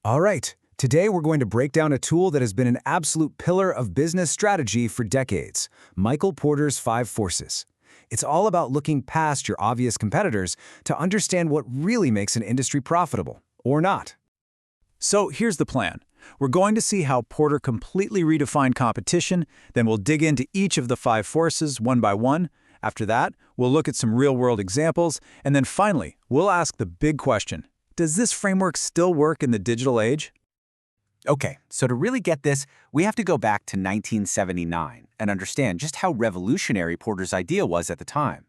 All right, today we're going to break down a tool that has been an absolute pillar of business strategy for decades, Michael Porter's 5 Forces. It's all about looking past your obvious competitors to understand what really makes an industry profitable, or not. So here's the plan. We're going to see how Porter completely redefined competition, then we'll dig into each of the 5 forces one by one. After that, we'll look at some real-world examples, and then finally, we'll ask the big question: does this framework still work in the digital age? Okay, so to really get this, we have to go back to 1979 and understand just how revolutionary Porter's idea was at the time.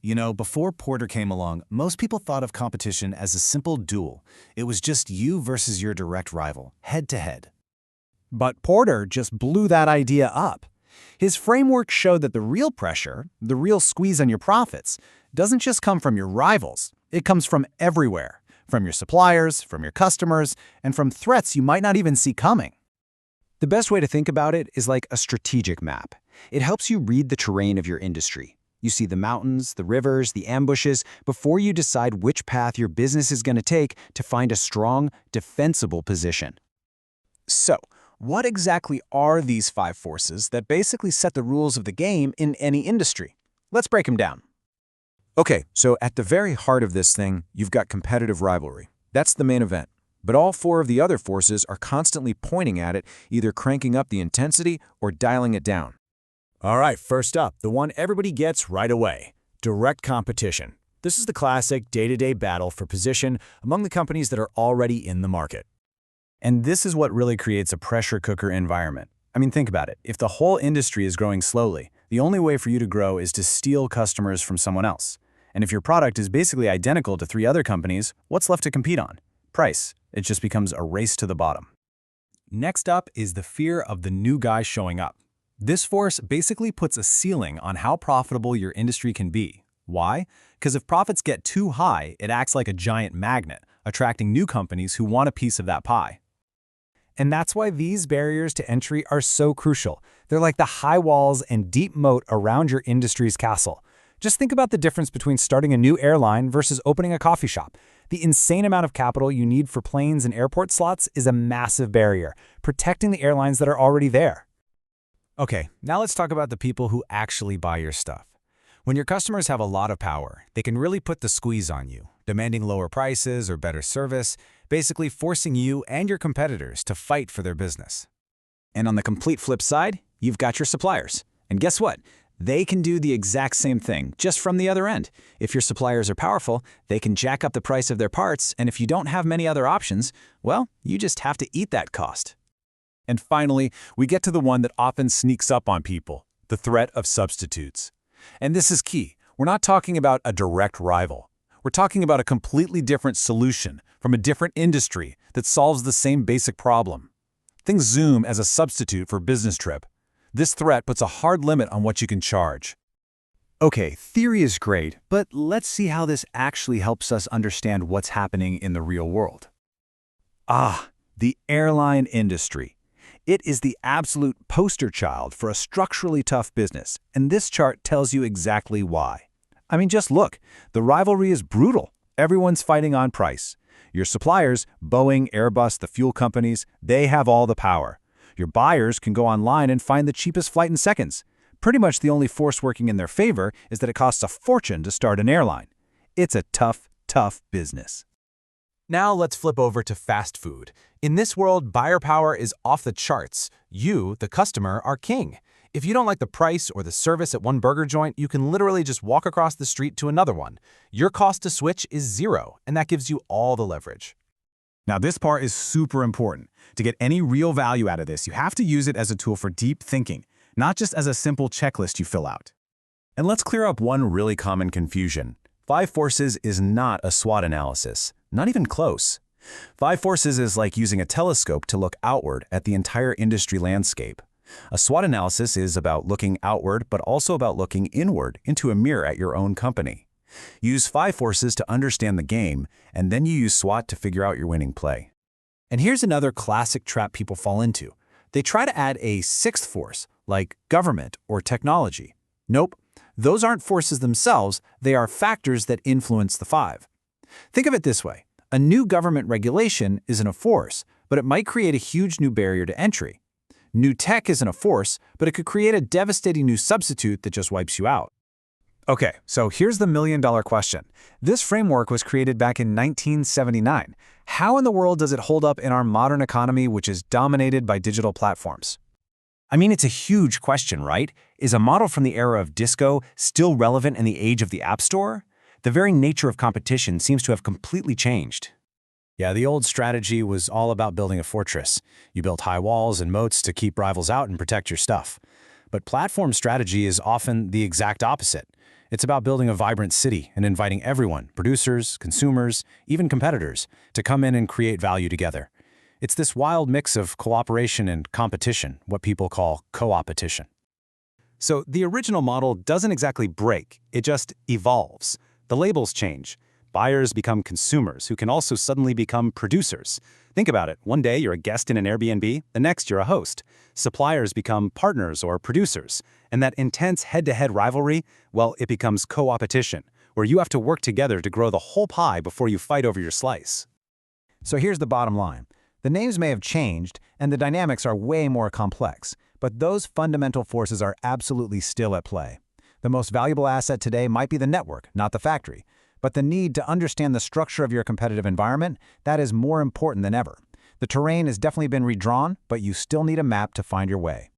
You know, before Porter came along, most people thought of competition as a simple duel. It was just you versus your direct rival, head to head. But Porter just blew that idea up. His framework showed that the real pressure, the real squeeze on your profits, doesn't just come from your rivals. It comes from everywhere, from your suppliers, from your customers, and from threats you might not even see coming. The best way to think about it is like a strategic map. It helps you read the terrain of your industry. You see the mountains, the rivers, the ambushes before you decide which path your business is going to take to find a strong, defensible position. So, what exactly are these 5 forces that basically set the rules of the game in any industry? Let's break them down. Okay, so at the very heart of this thing, you've got competitive rivalry. That's the main event. But all 4 of the other forces are constantly pointing at it, either cranking up the intensity or dialing it down. All right, first up, the one everybody gets right away: direct competition. This is the classic day-to-day battle for position among the companies that are already in the market. And this is what really creates a pressure cooker environment. I mean, think about it. If the whole industry is growing slowly, the only way for you to grow is to steal customers from someone else. And if your product is basically identical to 3 other companies, what's left to compete on? Price. It just becomes a race to the bottom. Next up is the fear of the new guy showing up. This force basically puts a ceiling on how profitable your industry can be. Why? Because if profits get too high, it acts like a giant magnet, attracting new companies who want a piece of that pie. And that's why these barriers to entry are so crucial. They're like the high walls and deep moat around your industry's castle. Just think about the difference between starting a new airline versus opening a coffee shop. The insane amount of capital you need for planes and airport slots is a massive barrier, protecting the airlines that are already there. Okay, now let's talk about the people who actually buy your stuff. When your customers have a lot of power, they can really put the squeeze on you, demanding lower prices or better service, basically forcing you and your competitors to fight for their business. And on the complete flip side, you've got your suppliers. And guess what? They can do the exact same thing, just from the other end. If your suppliers are powerful, they can jack up the price of their parts, and if you don't have many other options, well, you just have to eat that cost. And finally, we get to the one that often sneaks up on people: the threat of substitutes. And this is key. We're not talking about a direct rival. We're talking about a completely different solution from a different industry that solves the same basic problem. Think Zoom as a substitute for a business trip. This threat puts a hard limit on what you can charge. Okay, theory is great, but let's see how this actually helps us understand what's happening in the real world. The airline industry. It is the absolute poster child for a structurally tough business, and this chart tells you exactly why. I mean, just look. The rivalry is brutal. Everyone's fighting on price. Your suppliers, Boeing, Airbus, the fuel companies, they have all the power. Your buyers can go online and find the cheapest flight in seconds. Pretty much the only force working in their favor is that it costs a fortune to start an airline. It's a tough, tough business. Now let's flip over to fast food. In this world, buyer power is off the charts. You, the customer, are king. If you don't like the price or the service at one burger joint, you can literally just walk across the street to another one. Your cost to switch is 0, and that gives you all the leverage. Now, this part is super important. To get any real value out of this, you have to use it as a tool for deep thinking, not just as a simple checklist you fill out. And let's clear up one really common confusion. 5 Forces is not a SWOT analysis, not even close. 5 Forces is like using a telescope to look outward at the entire industry landscape. A SWOT analysis is about looking outward, but also about looking inward into a mirror at your own company. Use 5 Forces to understand the game, and then you use SWOT to figure out your winning play. And here's another classic trap people fall into. They try to add a 6th force, like government or technology. Nope, those aren't forces themselves, they are factors that influence the 5. Think of it this way. A new government regulation isn't a force, but it might create a huge new barrier to entry. New tech isn't a force, but it could create a devastating new substitute that just wipes you out. Okay, so here's the million-dollar question. This framework was created back in 1979. How in the world does it hold up in our modern economy, which is dominated by digital platforms? I mean, it's a huge question, right? Is a model from the era of disco still relevant in the age of the App Store? The very nature of competition seems to have completely changed. Yeah, the old strategy was all about building a fortress. You built high walls and moats to keep rivals out and protect your stuff. But platform strategy is often the exact opposite. It's about building a vibrant city and inviting everyone, producers, consumers, even competitors, to come in and create value together. It's this wild mix of cooperation and competition, what people call co-opetition. So the original model doesn't exactly break, it just evolves. The labels change. Buyers become consumers who can also suddenly become producers. Think about it. One day you're a guest in an Airbnb, the next you're a host. Suppliers become partners or producers. And that intense head-to-head rivalry, well, it becomes co-opetition, where you have to work together to grow the whole pie before you fight over your slice. So here's the bottom line. The names may have changed, and the dynamics are way more complex, but those fundamental forces are absolutely still at play. The most valuable asset today might be the network, not the factory. But the need to understand the structure of your competitive environment, that is more important than ever. The terrain has definitely been redrawn, but you still need a map to find your way.